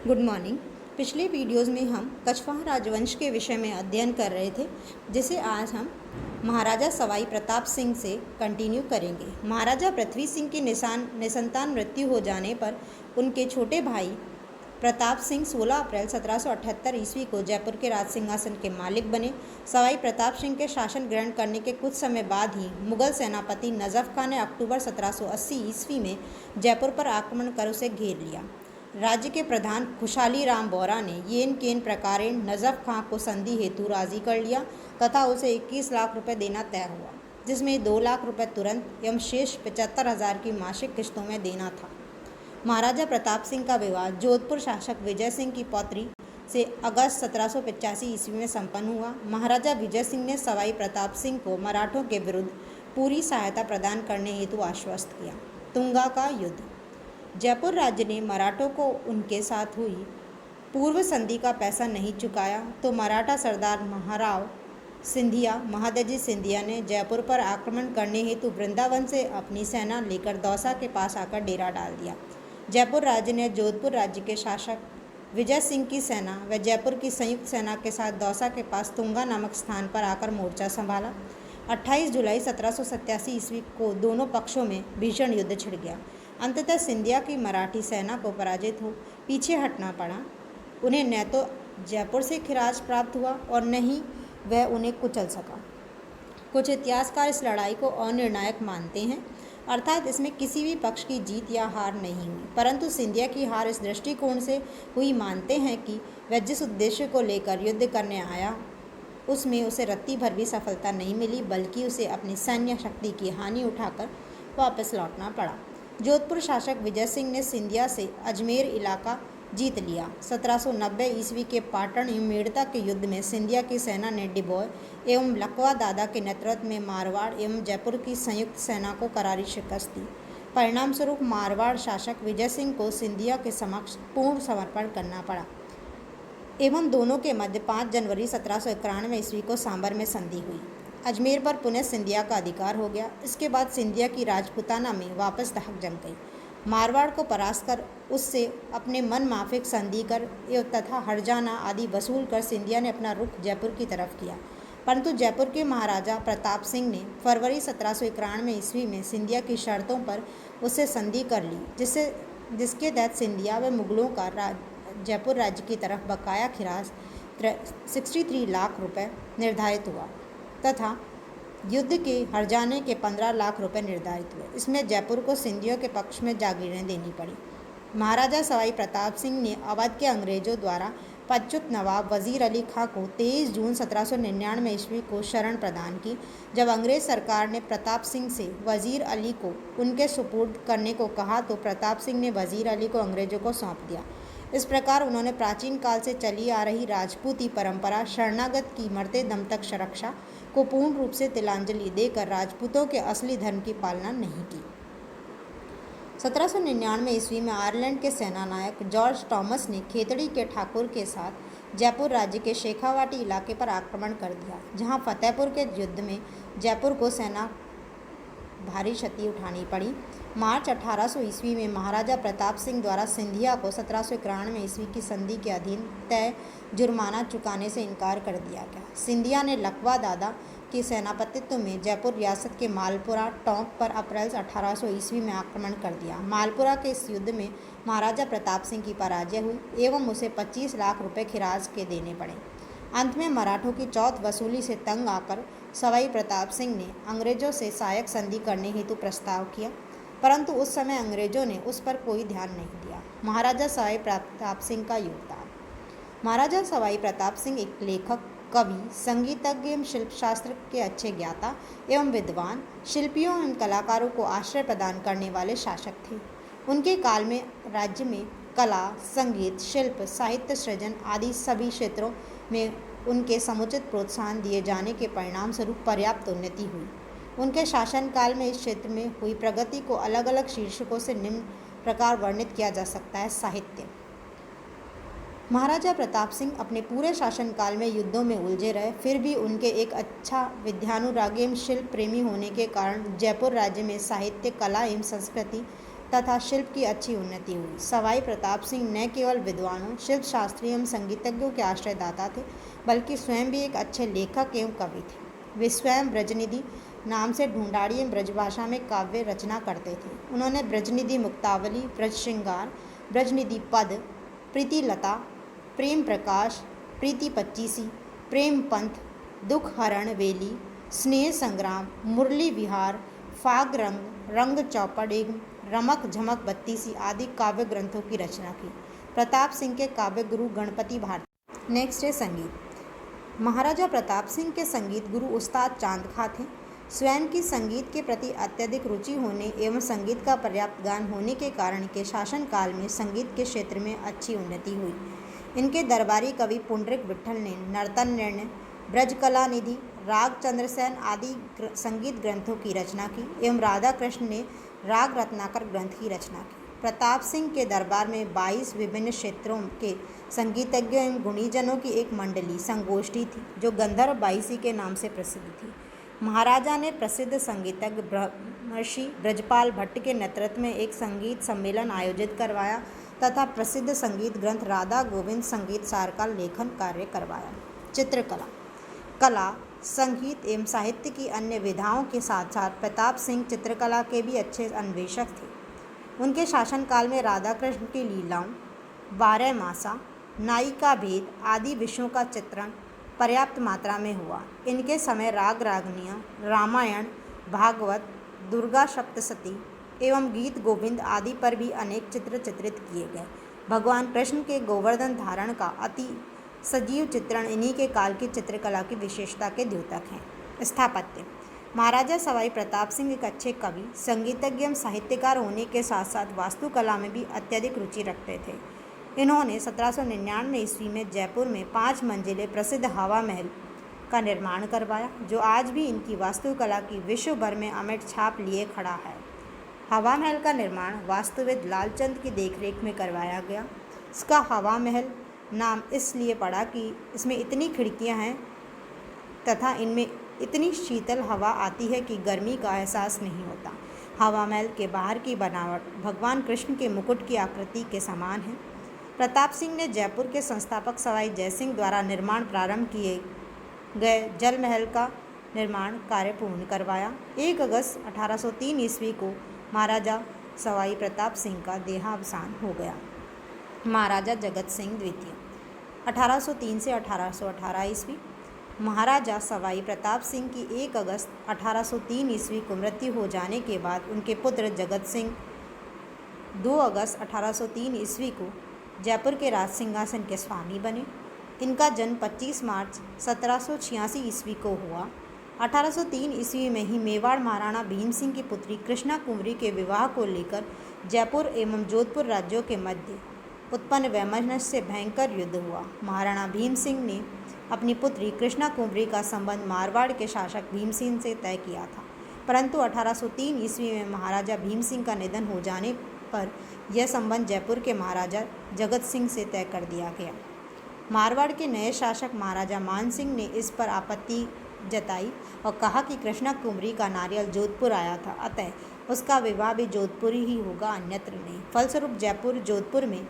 Good morning. पिछले videos में हम कछवाहा राजवंश के विषय में अध्ययन कर रहे थे, जिसे आज हम महाराजा सवाई प्रताप सिंह से कंटिन्यू करेंगे। महाराजा पृथ्वी सिंह की निसंतान मृत्यु हो जाने पर उनके छोटे भाई प्रताप सिंह 16 अप्रैल 1778 ईस्वी को जयपुर के राज सिंहासन के मालिक बने। सवाई प्रताप सिंह के शासन ग्रहण करने के कुछ समय बाद ही मुगल सेनापति नजफ खान ने अक्टूबर 1780 ईस्वी में जयपुर पर आक्रमण कर उसे घेर लिया। राज्य के प्रधान खुशहाली राम बोरा ने येन केन प्रकारेण नजफ खां को संधि हेतु राजी कर लिया तथा उसे 21 लाख रुपए देना तय हुआ, जिसमें 2 लाख रुपए तुरंत एवं शेष 75,000 की मासिक किस्तों में देना था। महाराजा प्रताप सिंह का विवाह जोधपुर शासक विजय सिंह की पौत्री से अगस्त 1785 ईस्वी में संपन्न हुआ। महाराजा विजय सिंह ने सवाई प्रताप सिंह को मराठों के विरुद्ध पूरी सहायता प्रदान करने हेतु आश्वस्त किया। तुंगा का युद्ध। जयपुर राज्य ने मराठों को उनके साथ हुई पूर्व संधि का पैसा नहीं चुकाया तो मराठा सरदार महाराव सिंधिया महादजी सिंधिया ने जयपुर पर आक्रमण करने हेतु वृंदावन से अपनी सेना लेकर दौसा के पास आकर डेरा डाल दिया। जयपुर राज्य ने जोधपुर राज्य के शासक विजय सिंह की सेना व जयपुर की संयुक्त सेना के साथ दौसा के पास तुंगा नामक स्थान पर आकर मोर्चा संभाला। 28 जुलाई 1787 ईस्वी को दोनों पक्षों में भीषण युद्ध छिड़ गया। अंततः सिंधिया की मराठी सेना को पराजित हो पीछे हटना पड़ा। उन्हें न तो जयपुर से खिराज प्राप्त हुआ और न ही वह उन्हें कुचल सका। कुछ इतिहासकार इस लड़ाई को अनिर्णायक मानते हैं, अर्थात इसमें किसी भी पक्ष की जीत या हार नहीं हुई, परंतु सिंधिया की हार इस दृष्टिकोण से हुई मानते हैं कि वह जिस उद्देश्य को लेकर युद्ध करने आया उसमें उसे रत्ती भर भी सफलता नहीं मिली, बल्कि उसे अपनी सैन्य शक्ति की हानि उठाकर वापस लौटना पड़ा। जोधपुर शासक विजय सिंह ने सिंधिया से अजमेर इलाका जीत लिया। 1790 ईस्वी के पाटन एवं मेड़ता के युद्ध में सिंधिया की सेना ने डिबोय एवं लकवा दादा के नेतृत्व में मारवाड़ एवं जयपुर की संयुक्त सेना को करारी शिकस्त दी। परिणाम स्वरूप मारवाड़ शासक विजय सिंह को सिंधिया के समक्ष पूर्ण समर्पण करना पड़ा एवं दोनों के मध्य 5 जनवरी 1791 ईस्वी को सांबर में संधि हुई। अजमेर पर पुनः सिंधिया का अधिकार हो गया। इसके बाद सिंधिया की राजपूताना में वापस दहक जम गई। मारवाड़ को परास्त कर उससे अपने मन माफिक संधि कर तथा हरजाना आदि वसूल कर सिंधिया ने अपना रुख जयपुर की तरफ किया, परंतु जयपुर के महाराजा प्रताप सिंह ने फरवरी 1791 ईस्वी में सिंधिया की शर्तों पर उससे संधि कर ली, जिसके तहत सिंधिया व मुगलों का जयपुर राज्य की तरफ बकाया खिराज 63 लाख रुपए निर्धारित हुआ तथा युद्ध के हर्जाने के 15 लाख रुपए निर्धारित हुए। इसमें जयपुर को सिंधियों के पक्ष में जागीरें देनी पड़ी। महाराजा सवाई प्रताप सिंह ने अवध के अंग्रेजों द्वारा पदच्युत नवाब वजीर अली खां को 23 जून 1799 ईस्वी को शरण प्रदान की। जब अंग्रेज सरकार ने प्रताप सिंह से वजीर अली को उनके सुपुर्द करने को कहा तो प्रताप सिंह ने वजीर अली को अंग्रेजों को सौंप दिया। इस प्रकार उन्होंने प्राचीन काल से चली आ रही राजपूती परंपरा शरणागत की मरते दम तक सुरक्षा को पूर्ण रूप से तिलांजलि देकर राजपूतों के असली धर्म की पालना नहीं की। 1799 ईस्वी में आयरलैंड के सेनानायक जॉर्ज टॉमस ने खेतड़ी के ठाकुर के साथ जयपुर राज्य के शेखावाटी इलाके पर आक्रमण कर दिया, जहां फतेहपुर के युद्ध में जयपुर को सेना भारी क्षति उठानी पड़ी। मार्च 1800 ईस्वी में महाराजा प्रताप सिंह द्वारा सिंधिया को 1791 ईस्वी की संधि के अधीन तय जुर्माना चुकाने से इनकार कर दिया गया। सिंधिया ने लकवा दादा के सेनापतित्व में जयपुर रियासत के मालपुरा टोंक पर अप्रैल 1800 ईस्वी में आक्रमण कर दिया। मालपुरा के इस युद्ध में महाराजा प्रताप सिंह की पराजय हुई एवं उसे 25 लाख रुपए खिराज के देने पड़े। अंत में मराठों की चौथ वसूली से तंग आकर सवाई प्रताप सिंह ने अंग्रेजों से सहायक संधि करने हेतु प्रस्ताव किया, परंतु उस समय अंग्रेजों ने उस पर कोई ध्यान नहीं दिया। महाराजा सवाई प्रताप सिंह का योगदान। महाराजा सवाई प्रताप सिंह एक लेखक, कवि, संगीतज्ञ एवं शिल्पशास्त्र के अच्छे ज्ञाता एवं विद्वान, शिल्पियों एवं कलाकारों को आश्रय प्रदान करने वाले शासक थे। उनके काल में राज्य में कला, संगीत, शिल्प, साहित्य सृजन आदि सभी क्षेत्रों में उनके समुचित प्रोत्साहन दिए जाने के परिणाम स्वरूप पर्याप्त उन्नति हुई। उनके शासनकाल में इस क्षेत्र में हुई प्रगति को अलग अलग शीर्षकों से निम्न प्रकार वर्णित किया जा सकता है। साहित्य। महाराजा प्रताप सिंह अपने पूरे शासनकाल में युद्धों में उलझे रहे, फिर भी उनके एक अच्छा विद्यानुरागी एवं शिल्प प्रेमी होने के कारण जयपुर राज्य में साहित्य, कला एवं संस्कृति तथा शिल्प की अच्छी उन्नति हुई। सवाई प्रताप सिंह न केवल विद्वानों, शिल्प शास्त्री एवं संगीतज्ञों के आश्रयदाता थे, बल्कि स्वयं भी एक अच्छे लेखक एवं कवि थे। वे स्वयं ब्रजनिधि नाम से ढूंढाड़ी एवं ब्रजभाषा में काव्य रचना करते थे। उन्होंने ब्रजनिधि मुक्तावली, ब्रज श्रृंगार, ब्रजनिधि पद, प्रीतिलता, प्रेम प्रकाश, प्रीति पच्चीसी, प्रेम पंथ, दुख हरण वेली, स्नेह संग्राम, मुरली विहार, फाग रंग, रंग चौपड़ एवं रमक झमक बत्तीसी आदि काव्य ग्रंथों की रचना की। प्रताप सिंह के काव्य गुरु गणपति भारती। नेक्स्ट है संगीत। महाराजा प्रताप सिंह के संगीत गुरु उस्ताद चांद खां थे। स्वयं की संगीत के प्रति अत्यधिक रुचि होने एवं संगीत का पर्याप्त ज्ञान होने के कारण के शासनकाल में संगीत के क्षेत्र में अच्छी उन्नति हुई। इनके दरबारी कवि पुंडरीक विट्ठल ने नर्तन निर्णय, ब्रजकला निधि, राग चंद्रसेन आदि संगीत ग्रंथों की रचना की एवं राधा कृष्ण ने राग रत्नाकर ग्रंथ की रचना की। प्रताप सिंह के दरबार में 22 विभिन्न क्षेत्रों के संगीतज्ञों एवं गुणीजनों की एक मंडली संगोष्ठी थी, जो गंधर्व बाईसी के नाम से प्रसिद्ध थी। महाराजा ने प्रसिद्ध संगीतज्ञ ब्रह्मर्षि ब्रजपाल भट्ट के नेतृत्व में एक संगीत सम्मेलन आयोजित करवाया तथा प्रसिद्ध संगीत ग्रंथ राधा गोविंद संगीत सार का लेखन कार्य करवाया। चित्रकला, कला, संगीत एवं साहित्य की अन्य विधाओं के साथ साथ प्रताप सिंह चित्रकला के भी अच्छे अन्वेषक थे। उनके शासनकाल में राधा कृष्ण की लीलाओं, 12 मासा, नायिका भेद आदि विषयों का चित्रण पर्याप्त मात्रा में हुआ। इनके समय राग रागनियाँ, रामायण, भागवत, दुर्गा सप्तशती एवं गीत गोविंद आदि पर भी अनेक चित्र चित्रित किए गए। भगवान कृष्ण के गोवर्धन धारण का अति सजीव चित्रण इन्हीं के काल की चित्रकला की विशेषता के द्योतक हैं। स्थापत्य, महाराजा सवाई प्रताप सिंह एक अच्छे कवि, संगीतज्ञ एवं साहित्यकार होने के साथ साथ वास्तुकला में भी अत्यधिक रुचि रखते थे। इन्होंने 1799 ईस्वी में जयपुर में 5 मंजिले प्रसिद्ध हवा महल का निर्माण करवाया, जो आज भी इनकी वास्तुकला की विश्व भर में अमिट छाप लिए खड़ा है। हवा महल का निर्माण वास्तुविद लालचंद की देखरेख में करवाया गया। इसका हवा महल नाम इसलिए पड़ा कि इसमें इतनी खिड़कियां हैं तथा इनमें इतनी शीतल हवा आती है कि गर्मी का एहसास नहीं होता। हवा महल के बाहर की बनावट भगवान कृष्ण के मुकुट की आकृति के समान है। प्रताप सिंह ने जयपुर के संस्थापक सवाई जयसिंह द्वारा निर्माण प्रारंभ किए गए जल महल का निर्माण कार्य पूर्ण करवाया। 1 अगस्त 1803 ईस्वी को महाराजा सवाई प्रताप सिंह का देहावसान हो गया। महाराजा जगत सिंह द्वितीय 1803 से 1818 ईस्वी। महाराजा सवाई प्रताप सिंह की 1 अगस्त 1803 ईस्वी को मृत्यु हो जाने के बाद उनके पुत्र जगत सिंह 2 अगस्त 1803 ईस्वी को जयपुर के राज सिंहासन के स्वामी बने। इनका जन्म 25 मार्च 1786 ईस्वी को हुआ। 1803 ईस्वी में ही मेवाड़ महाराणा भीम सिंह की पुत्री कृष्णा कुंवरी के विवाह को लेकर जयपुर एवं जोधपुर राज्यों के मध्य उत्पन्न वैमनस्य से भयंकर युद्ध हुआ। महाराणा भीम सिंह ने अपनी पुत्री कृष्णा कुंवरी का संबंध मारवाड़ के शासक भीमसेन से तय किया था, परंतु 1803 ईस्वी में महाराजा भीम सिंह का निधन हो जाने पर यह संबंध जयपुर के महाराजा जगत सिंह से तय कर दिया गया। मारवाड़ के नए शासक महाराजा मान सिंह ने इस पर आपत्ति जताई और कहा कि कृष्णा कुंवरी का नारियल जोधपुर आया था, अतः उसका विवाह भी जोधपुर ही होगा, अन्यत्र नहीं। फलस्वरूप जयपुर जोधपुर में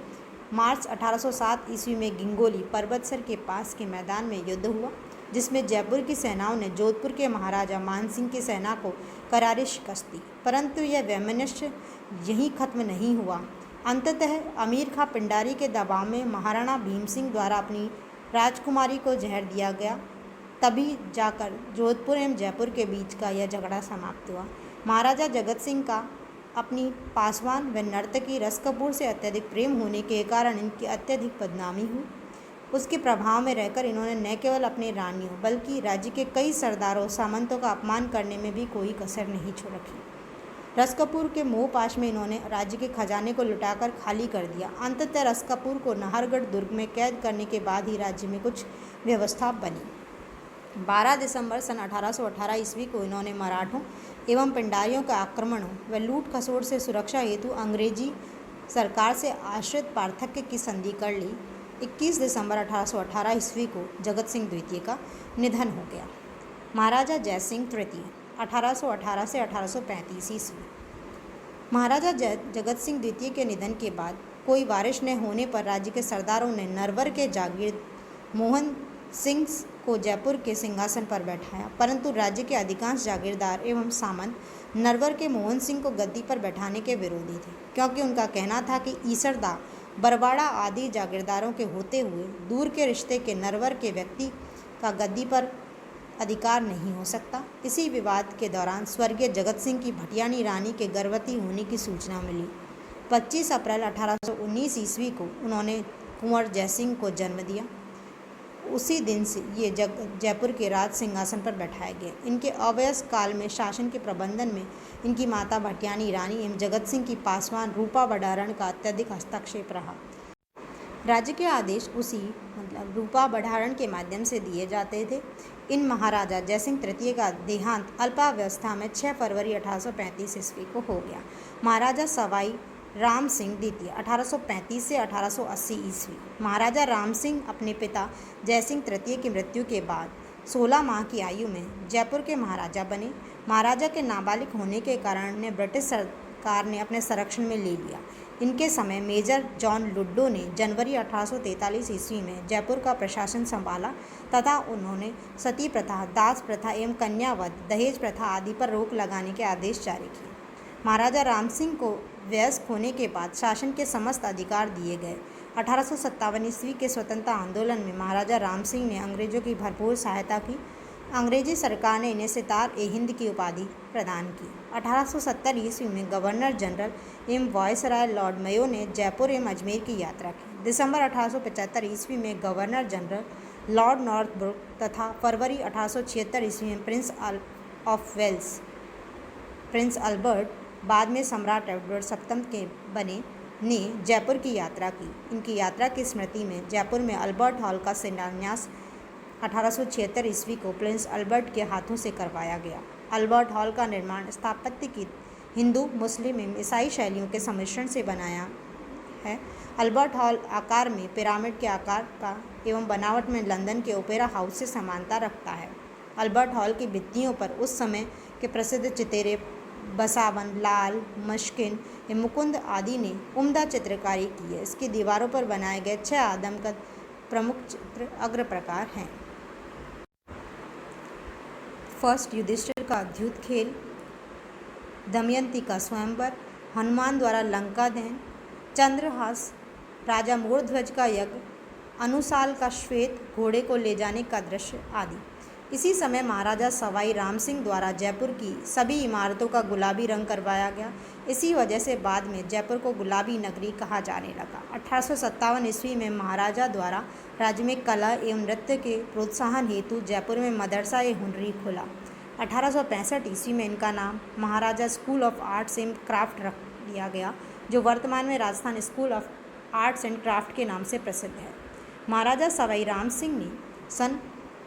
मार्च 1807 ईस्वी में गिंगोली पर्वतसर के पास के मैदान में युद्ध हुआ, जिसमें जयपुर की सेनाओं ने जोधपुर के महाराजा मान सिंह की सेना को करारी शिकस्त दी। परंतु यह वैमनस्य यहीं खत्म नहीं हुआ। अंततः अमीर खां पिंडारी के दबाव में महाराणा भीम सिंह द्वारा अपनी राजकुमारी को जहर दिया गया। तभी जाकर जोधपुर एवं जयपुर के बीच का यह झगड़ा समाप्त हुआ। महाराजा जगत सिंह का अपनी पासवान व नर्तकी रस कपूर से अत्यधिक प्रेम होने के कारण इनकी अत्यधिक बदनामी हुई। उसके प्रभाव में रहकर इन्होंने न केवल अपनी रानियों बल्कि राज्य के कई सरदारों सामंतों का अपमान करने में भी कोई कसर नहीं छोड़ रखी। रस कपूर के मोह पाश में इन्होंने राज्य के खजाने को लुटाकर खाली कर दिया। अंततः रस कपूर को नाहरगढ़ दुर्ग में कैद करने के बाद ही राज्य में कुछ व्यवस्था बनी। 12 दिसंबर सन 1818 ईस्वी को इन्होंने मराठों एवं पिंडारियों के आक्रमणों व लूट खसोट से सुरक्षा हेतु अंग्रेजी सरकार से आश्रित पार्थक्य की संधि कर ली। 21 दिसंबर 1818 ईस्वी को जगत सिंह द्वितीय का निधन हो गया। महाराजा जयसिंह तृतीय 1818 से 1835 ईस्वी। महाराजा जगत सिंह द्वितीय के निधन के बाद कोई वारिश न होने पर राज्य के सरदारों ने नरवर के जागीर मोहन सिंह को जयपुर के सिंहासन पर बैठाया, परंतु राज्य के अधिकांश जागीरदार एवं सामंत नरवर के मोहन सिंह को गद्दी पर बैठाने के विरोधी थे, क्योंकि उनका कहना था कि ईसरदा, बरवाड़ा आदि जागीरदारों के होते हुए दूर के रिश्ते के नरवर के व्यक्ति का गद्दी पर अधिकार नहीं हो सकता। इसी विवाद के दौरान स्वर्गीय जगत सिंह की भटियानी रानी के गर्भवती होने की सूचना मिली। 25 अप्रैल 1819 ईस्वी को उन्होंने कुंवर जयसिंह को जन्म दिया। उसी दिन से ये जयपुर के राज सिंहासन पर बैठाए गए। इनके अवयस्क काल में शासन के प्रबंधन में इनकी माता भटियानी रानी एवं जगत सिंह की पासवान रूपा बढ़ारण का अत्यधिक हस्तक्षेप रहा। राज्य के आदेश उसी रूपा बढ़ारण के माध्यम से दिए जाते थे। इन महाराजा जयसिंह तृतीय का देहांत अल्पावस्था में 6 फरवरी 1835 ईस्वी को हो गया। महाराजा सवाई राम सिंह द्वितीय 1835 से 1880 ईस्वी। महाराजा राम सिंह अपने पिता जयसिंह तृतीय की मृत्यु के बाद 16 माह की आयु में जयपुर के महाराजा बने। महाराजा के नाबालिग होने के कारण ने ब्रिटिश सरकार ने अपने संरक्षण में ले लिया। इनके समय मेजर जॉन लुड्डो ने जनवरी 1843 ईस्वी में जयपुर का प्रशासन संभाला तथा उन्होंने सती प्रथा, दास प्रथा एवं कन्यावध, दहेज प्रथा आदि पर रोक लगाने के आदेश जारी किए। महाराजा राम सिंह को वयस्क होने के बाद शासन के समस्त अधिकार दिए गए। 1857 ईस्वी के स्वतंत्रता आंदोलन में महाराजा राम सिंह ने अंग्रेजों की भरपूर सहायता की। अंग्रेजी सरकार ने इन्हें सितार-ए-हिंद की उपाधि प्रदान की। 1870 ईस्वी में गवर्नर जनरल एवं वायसराय लॉर्ड मेयो ने जयपुर एवं अजमेर की यात्रा की। दिसंबर 1875 ईस्वी में गवर्नर जनरल लॉर्ड नॉर्थब्रुक तथा फरवरी 1876 ईस्वी में Prince of Wales Prince Albert, बाद में सम्राट एडवर्ड सप्तम के बने, ने जयपुर की यात्रा की। इनकी यात्रा की स्मृति में जयपुर में अल्बर्ट हॉल का शिलान्यास 1876 ईस्वी को प्रिंस अल्बर्ट के हाथों से करवाया गया। अल्बर्ट हॉल का निर्माण स्थापत्य की हिंदू, मुस्लिम एवं ईसाई शैलियों के सम्मिश्रण से बनाया है। अल्बर्ट हॉल आकार में पिरामिड के आकार का एवं बनावट में लंदन के ओपेरा हाउस से समानता रखता है। अल्बर्ट हॉल की भित्तियों पर उस समय के प्रसिद्ध चितेरे बसावन, लाल, मशकिन एवं मुकुंद आदि ने उम्दा चित्रकारी की है। इसकी दीवारों पर बनाए गए 6 आदमकद प्रमुख चित्र अग्र प्रकार हैं। फर्स्ट, युधिष्ठिर का द्यूत खेल, दमयंती का स्वयंवर, हनुमान द्वारा लंका दहन, चंद्रहास, राजा मूढ़ध्वज का यज्ञ, अनुसाल का श्वेत घोड़े को ले जाने का दृश्य आदि। इसी समय महाराजा सवाई राम सिंह द्वारा जयपुर की सभी इमारतों का गुलाबी रंग करवाया गया। इसी वजह से बाद में जयपुर को गुलाबी नगरी कहा जाने लगा। 1857 ईस्वी में महाराजा द्वारा राज्य में कला एवं नृत्य के प्रोत्साहन हेतु जयपुर में मदरसा-ए-हुनरी खुला। 1865 ईस्वी में इनका नाम Maharaja school of arts and craft रख दिया गया, जो वर्तमान में Rajasthan school of arts and craft के नाम से प्रसिद्ध है। महाराजा सवाई राम सिंह ने सन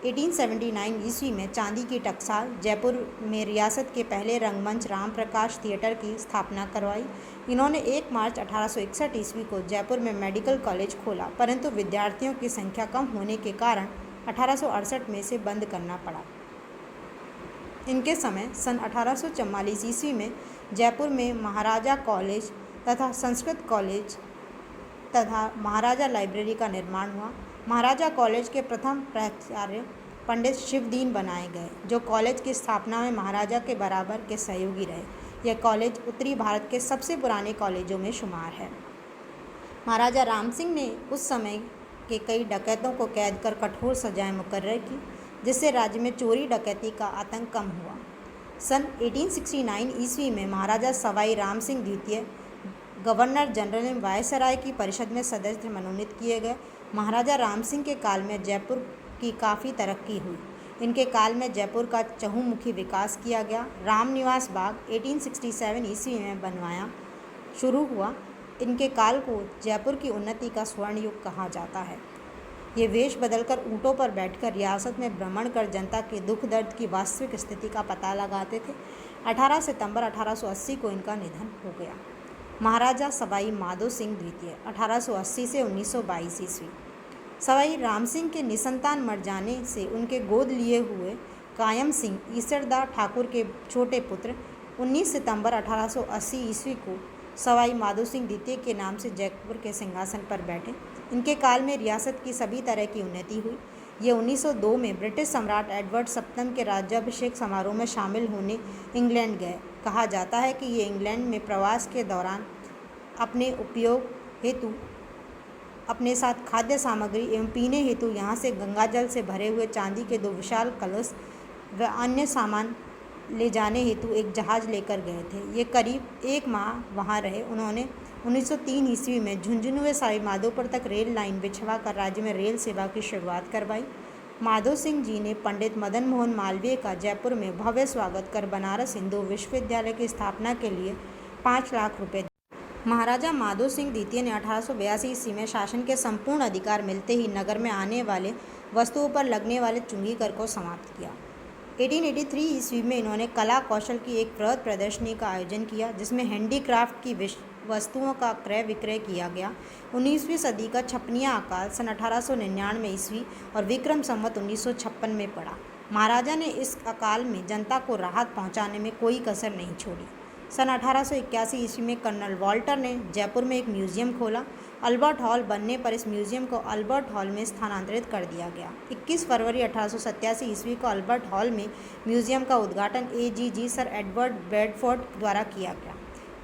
1879 ईस्वी में चांदी की टकसाल जयपुर में रियासत के पहले रंगमंच राम प्रकाश थिएटर की स्थापना करवाई। इन्होंने 1 मार्च 1861 ईस्वी को जयपुर में मेडिकल कॉलेज खोला, परंतु विद्यार्थियों की संख्या कम होने के कारण 1868 में से बंद करना पड़ा। इनके समय सन 1844 ईस्वी में जयपुर में महाराजा कॉलेज तथा संस्कृत कॉलेज तथा महाराजा लाइब्रेरी का निर्माण हुआ। महाराजा कॉलेज के प्रथम प्राचार्य पंडित शिवदीन बनाए गए, जो कॉलेज की स्थापना में महाराजा के बराबर के सहयोगी रहे। यह कॉलेज उत्तरी भारत के सबसे पुराने कॉलेजों में शुमार है। महाराजा राम सिंह ने उस समय के कई डकैतों को कैद कर कठोर सजाएं मुकर्रर की, जिससे राज्य में चोरी डकैती का आतंक कम हुआ। सन 1869 ईस्वी में महाराजा सवाई राम सिंह द्वितीय गवर्नर जनरल एवं वायसराय की परिषद में सदस्य मनोनीत किए गए। महाराजा राम सिंह के काल में जयपुर की काफ़ी तरक्की हुई। इनके काल में जयपुर का चहुमुखी विकास किया गया। रामनिवास बाग 1867 ईस्वी में बनवाया शुरू हुआ। इनके काल को जयपुर की उन्नति का स्वर्ण युग कहा जाता है। ये वेश बदलकर ऊँटों पर बैठकर रियासत में भ्रमण कर जनता के दुख दर्द की वास्तविक स्थिति का पता लगाते थे। 18 सितंबर 1880 को इनका निधन हो गया। महाराजा सवाई माधो सिंह द्वितीय 1880 से 1922 ईस्वी। सवाई राम सिंह के निसंतान मर जाने से उनके गोद लिए हुए कायम सिंह ईसरदा ठाकुर के छोटे पुत्र 19 सितंबर 1880 ईस्वी को सवाई माधो सिंह द्वितीय के नाम से जयपुर के सिंहासन पर बैठे। इनके काल में रियासत की सभी तरह की उन्नति हुई। ये 1902 में ब्रिटिश सम्राट एडवर्ड सप्तम के राज्याभिषेक समारोह में शामिल होने इंग्लैंड गए। कहा जाता है कि ये इंग्लैंड में प्रवास के दौरान अपने उपयोग हेतु अपने साथ खाद्य सामग्री एवं पीने हेतु यहाँ से गंगाजल से भरे हुए चांदी के 2 विशाल कलश व अन्य सामान ले जाने हेतु एक जहाज़ लेकर गए थे। ये करीब 1 माह वहाँ रहे। उन्होंने 1903 ईस्वी में झुंझुनू व सवाई माधोपुर तक रेल लाइन बिछवा कर राज्य में रेल सेवा की शुरुआत करवाई। माधो सिंह जी ने पंडित मदन मोहन मालवीय का जयपुर में भव्य स्वागत कर बनारस हिंदू विश्वविद्यालय की स्थापना के लिए 5 लाख रुपये दिए। महाराजा माधो सिंह द्वितीय ने 1882 ईस्वी में शासन के संपूर्ण अधिकार मिलते ही नगर में आने वाले वस्तुओं पर लगने वाले चुंगी कर को समाप्त किया। 1883 ईस्वी में इन्होंने कला कौशल की एक बृहद प्रदर्शनी का आयोजन किया, जिसमें हैंडीक्राफ्ट की वस्तुओं का क्रय विक्रय किया गया। 19वीं सदी का छपनिया अकाल सन 1899 ईस्वी और विक्रम संवत 1956 में पड़ा। महाराजा ने इस अकाल में जनता को राहत पहुंचाने में कोई कसर नहीं छोड़ी। सन 1881 ईस्वी में कर्नल वॉल्टर ने जयपुर में एक म्यूजियम खोला। अल्बर्ट हॉल बनने पर इस म्यूजियम को अल्बर्ट हॉल में स्थानांतरित कर दिया गया। 21 फरवरी 1887 ईस्वी को अल्बर्ट हॉल में म्यूजियम का उद्घाटन AGG सर एडवर्ड ब्रैडफोर्ड द्वारा किया गया।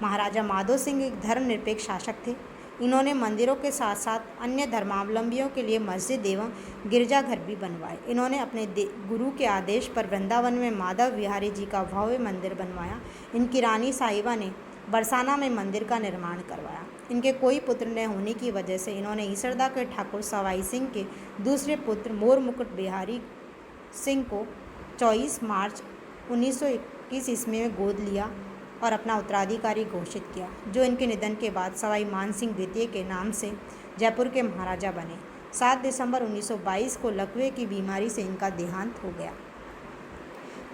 महाराजा माधो सिंह एक धर्मनिरपेक्ष शासक थे। इन्होंने मंदिरों के साथ साथ अन्य धर्मावलंबियों के लिए मस्जिद एवं गिरजाघर भी बनवाए। इन्होंने अपने गुरु के आदेश पर वृंदावन में माधव विहारी जी का भव्य मंदिर बनवाया। इनकी रानी साहिबा ने बरसाना में मंदिर का निर्माण करवाया। इनके कोई पुत्र न होने की वजह से इन्होंने ईसरदा के ठाकुर सवाई सिंह के दूसरे पुत्र मोर मुकुट बिहारी सिंह को 24 मार्च 1921 ईस्वी में गोद लिया और अपना उत्तराधिकारी घोषित किया, जो इनके निधन के बाद सवाई मान सिंह द्वितीय के नाम से जयपुर के महाराजा बने। 7 दिसंबर 1922 को लकवे की बीमारी से इनका देहांत हो गया।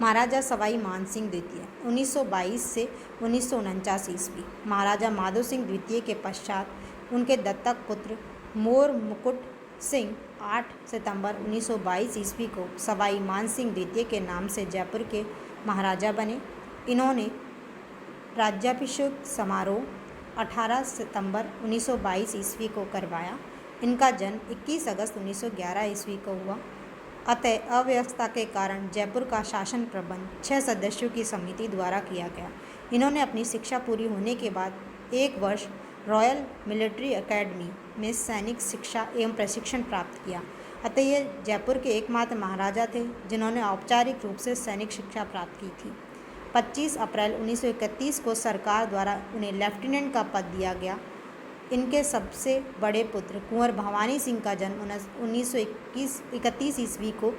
महाराजा सवाई मान सिंह द्वितीय 1922 से 1949 ईस्वी। महाराजा माधो सिंह द्वितीय के पश्चात उनके दत्तक पुत्र मोर मुकुट सिंह 8 सितंबर 1922 ईस्वी को सवाई मान सिंह द्वितीय के नाम से जयपुर के महाराजा बने। इन्होंने राज्याभिषेक समारोह 18 सितंबर 1922 ईस्वी को करवाया। इनका जन्म 21 अगस्त 1911 ईस्वी को हुआ। अतः अव्यवस्था के कारण जयपुर का शासन प्रबंध 6 सदस्यों की समिति द्वारा किया गया। इन्होंने अपनी शिक्षा पूरी होने के बाद 1 वर्ष रॉयल मिलिट्री एकेडमी में सैनिक शिक्षा एवं प्रशिक्षण प्राप्त किया। अतः ये जयपुर के एकमात्र महाराजा थे जिन्होंने औपचारिक रूप से सैनिक शिक्षा प्राप्त की थी। 25 अप्रैल 1931 को सरकार द्वारा उन्हें लेफ्टिनेंट का पद दिया गया। इनके सबसे बड़े पुत्र कुंवर भवानी सिंह का जन्म 1931 ईस्वी को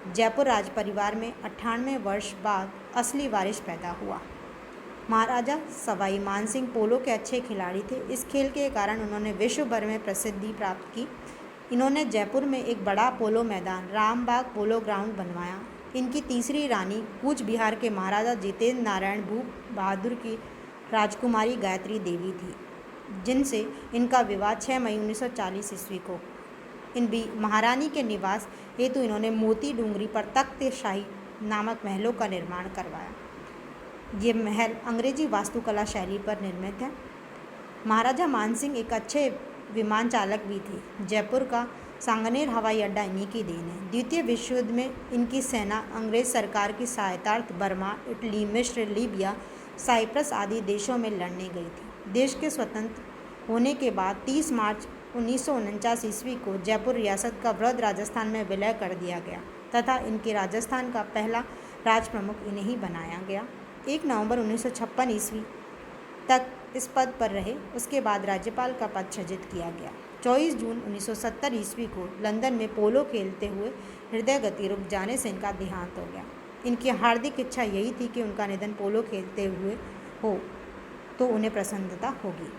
जयपुर राज परिवार में 98 वर्ष बाद असली वारिस पैदा हुआ। महाराजा सवाई मान सिंह पोलो के अच्छे खिलाड़ी थे। इस खेल के कारण उन्होंने विश्व भर में प्रसिद्धि प्राप्त की। इन्होंने जयपुर में एक बड़ा पोलो मैदान रामबाग पोलो ग्राउंड बनवाया। इनकी तीसरी रानी कूच बिहार के महाराजा जितेंद्र नारायण भूप बहादुर की राजकुमारी गायत्री देवी थी, जिनसे इनका विवाह 6 मई 1940 ईस्वी को। इन महारानी के निवास हेतु इन्होंने मोती डूंगरी पर तख्त शाही नामक महलों का निर्माण करवाया। ये महल अंग्रेजी वास्तुकला शैली पर निर्मित है। महाराजा मानसिंह एक अच्छे विमान चालक भी थे। जयपुर का सांगनेर हवाई अड्डा इन्हीं की देन है। द्वितीय विश्व युद्ध में इनकी सेना अंग्रेज सरकार की सहायतार्थ बर्मा, इटली, मिस्र, लीबिया, साइप्रस आदि देशों में लड़ने गई थी। देश के स्वतंत्र होने के बाद 30 मार्च 1949 ईस्वी को जयपुर रियासत का वृहद राजस्थान में विलय कर दिया गया तथा इनके राजस्थान का पहला राज प्रमुख इन्हें ही बनाया गया। 1 नवंबर 1956 ईस्वी तक इस पद पर रहे। उसके बाद राज्यपाल का पद सृजित किया गया। 24 जून 1970 ईस्वी को लंदन में पोलो खेलते हुए हृदय गति रुक जाने से इनका देहांत हो गया। इनकी हार्दिक इच्छा यही थी कि उनका निधन पोलो खेलते हुए हो तो उन्हें प्रसन्नता होगी।